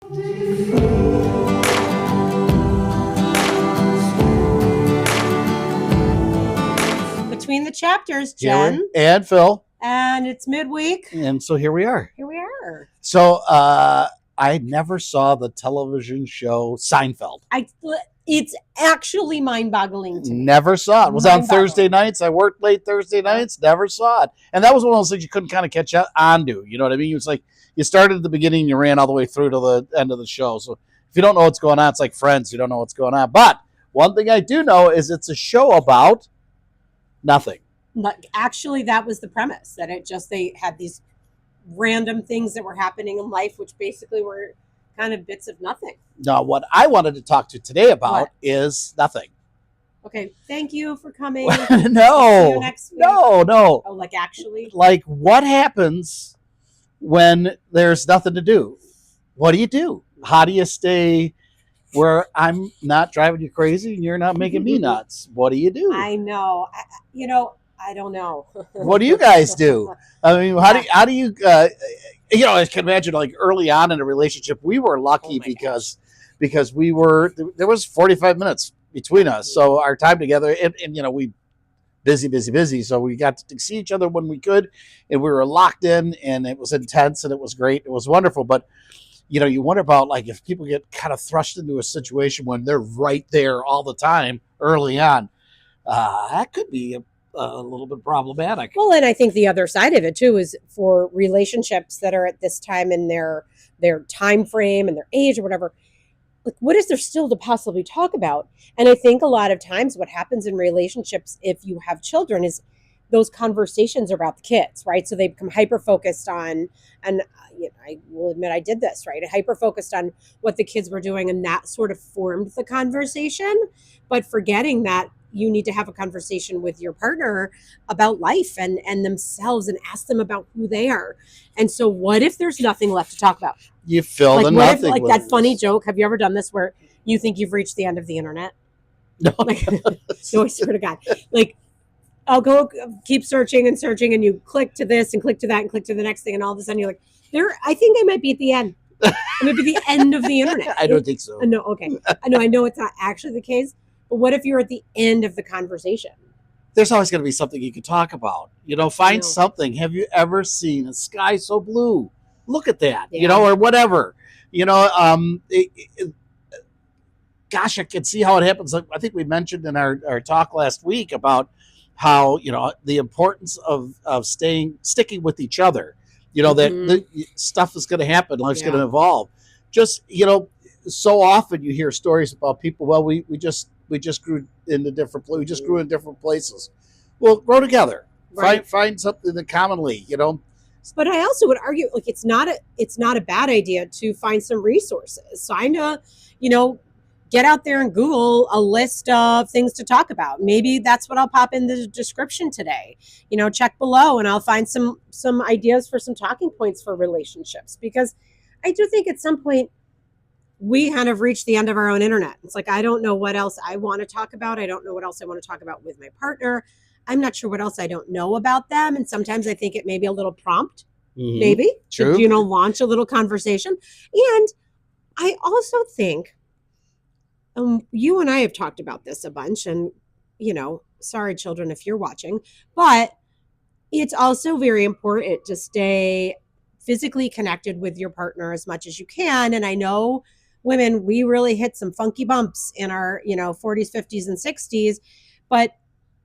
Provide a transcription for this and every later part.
Between the chapters, Jen. And Phil. And it's midweek. And so here we are. Here we are. So I never saw the television show Seinfeld. It's actually mind-boggling to me. Never saw it. It was on Thursday nights. I worked late Thursday nights. Never saw it. And that was one of those things you couldn't kind of catch on to. You know what I mean? It was like you started at the beginning and you ran all the way through to the end of the show. So if you don't know what's going on, it's like Friends. You don't know what's going on. But one thing I do know is it's a show about nothing. Actually, that was the premise. That they had these random things that were happening in life, which basically were kind of bits of nothing. No, what I wanted to talk to today about is nothing. Okay, thank you for coming. No. See you next week. No. Oh, like actually? Like what happens when there's nothing to do? What do you do? How do you stay where I'm not driving you crazy and you're not making me nuts? What do you do? I know. I don't know. What do you guys do? I mean, how do you I can imagine like early on in a relationship, we were lucky because there was 45 minutes between us. So our time together and we busy. So we got to see each other when we could, and we were locked in, and it was intense and it was great. It was wonderful. But you wonder about like if people get kind of thrust into a situation when they're right there all the time early on, that could be a little bit problematic. Well, and I think the other side of it too is for relationships that are at this time in their time frame and their age or whatever, like what is there still to possibly talk about? And I think a lot of times what happens in relationships if you have children is those conversations are about the kids, right? So they become hyper focused on, and I will admit I did this, right? Hyper focused on what the kids were doing, and that sort of formed the conversation, but forgetting that you need to have a conversation with your partner about life and themselves and ask them about who they are. And so what if there's nothing left to talk about? You fill the nothing. Like that funny joke. Have you ever done this where you think you've reached the end of the internet? No. No, I swear to God. Like, I'll go keep searching and you click to this and click to that and click to the next thing. And all of a sudden you're like, I think I might be at the end. I might be the end of the internet. I don't think so. No, okay. I know it's not actually the case. But what if you're at the end of the conversation? There's always going to be something you can talk about. Find something. Have you ever seen a sky so blue? Look at that, or whatever. Gosh, I can see how it happens. I think we mentioned in our talk last week about how, the importance of sticking with each other. That stuff is going to happen. Life's going to evolve. Just, so often you hear stories about people, well, we just grew into we just grew in different places. Well, grow together. Right. Find something that commonly, But I also would argue, like, it's not a bad idea to find some resources. So I know, get out there and Google a list of things to talk about. Maybe that's what I'll pop in the description today. Check below and I'll find some ideas for some talking points for relationships, because I do think at some point we kind of reached the end of our own internet. It's like, I don't know what else I want to talk about. I don't know what else I want to talk about with my partner. I'm not sure what else I don't know about them. And sometimes I think it may be a little prompt, maybe, True. to, launch a little conversation. And I also think, you and I have talked about this a bunch, and, sorry, children, if you're watching, but it's also very important to stay physically connected with your partner as much as you can. And I know women, we really hit some funky bumps in our, 40s, 50s, and 60s, but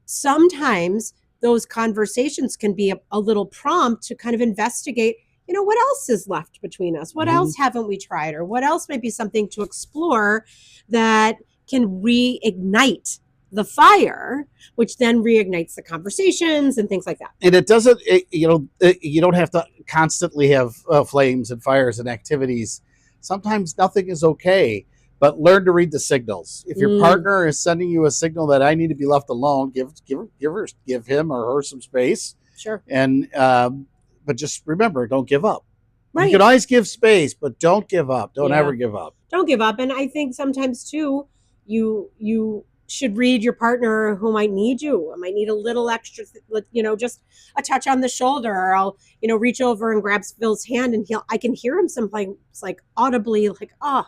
sometimes those conversations can be a little prompt to kind of investigate, what else is left between us? What else haven't we tried? Or what else might be something to explore that can reignite the fire, which then reignites the conversations and things like that. And it doesn't, you don't have to constantly have flames and fires and activities. Sometimes nothing is okay, but learn to read the signals. If your partner is sending you a signal that I need to be left alone, give him or her some space. Sure. And, but just remember, don't give up. Right. You can always give space, but don't give up. Don't ever give up. Don't give up. And I think sometimes too, you should read your partner who might need you. I might need a little extra, just a touch on the shoulder, or I'll, reach over and grab Phil's hand, and I can hear him sometimes like audibly, like, oh,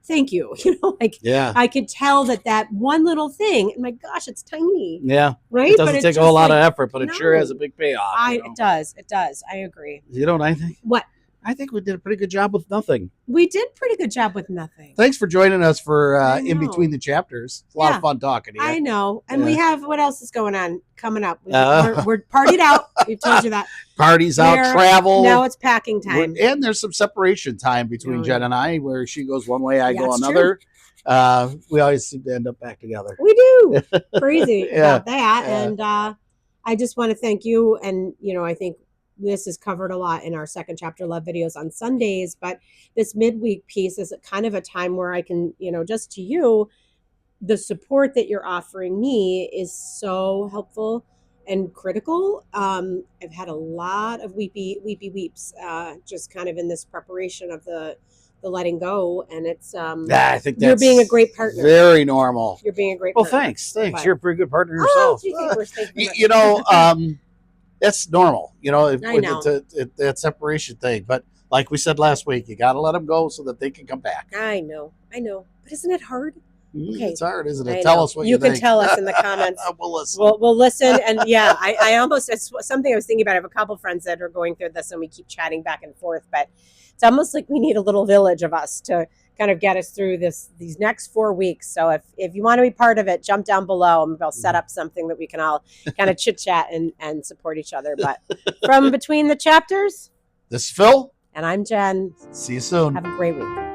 thank you. Like, Yeah. I could tell that one little thing, and my gosh, it's tiny. Yeah. Right. It doesn't take a whole lot of effort, but it sure has a big payoff. It does. It does. I agree. You know what I think? What? I think we did a pretty good job with nothing. We did a pretty good job with nothing. Thanks for joining us for In Between the Chapters. It's a lot of fun talking to you. I know. And we have, what else is going on coming up? We're partied out. We've told you that. Parties out, travel. Now it's packing time. And there's some separation time between Jen and I, where she goes one way, I go another. We always seem to end up back together. We do. Crazy about that. And I just want to thank you. And, I think this is covered a lot in our second chapter love videos on Sundays, but this midweek piece is kind of a time where I can, just to you, the support that you're offering me is so helpful and critical. I've had a lot of weepy weeps, just kind of in this preparation of the letting go, and it's I think you're being a great partner. Very normal. You're being a great partner. Well, thanks. But, you're a pretty good partner yourself. That's normal, that separation thing. But like we said last week, you got to let them go so that they can come back. I know. But isn't it hard? Okay. It's hard, isn't it? Tell us what you think. You can tell us in the comments. We'll listen. We'll listen. And I almost, it's something I was thinking about. I have a couple friends that are going through this, and we keep chatting back and forth. But it's almost like we need a little village of us to kind of get us through these next 4 weeks. So if you want to be part of it, jump down below, and we'll set up something that we can all kind of chit chat and support each other. But from between the chapters, this is Phil. And I'm Jen. See you soon. Have a great week.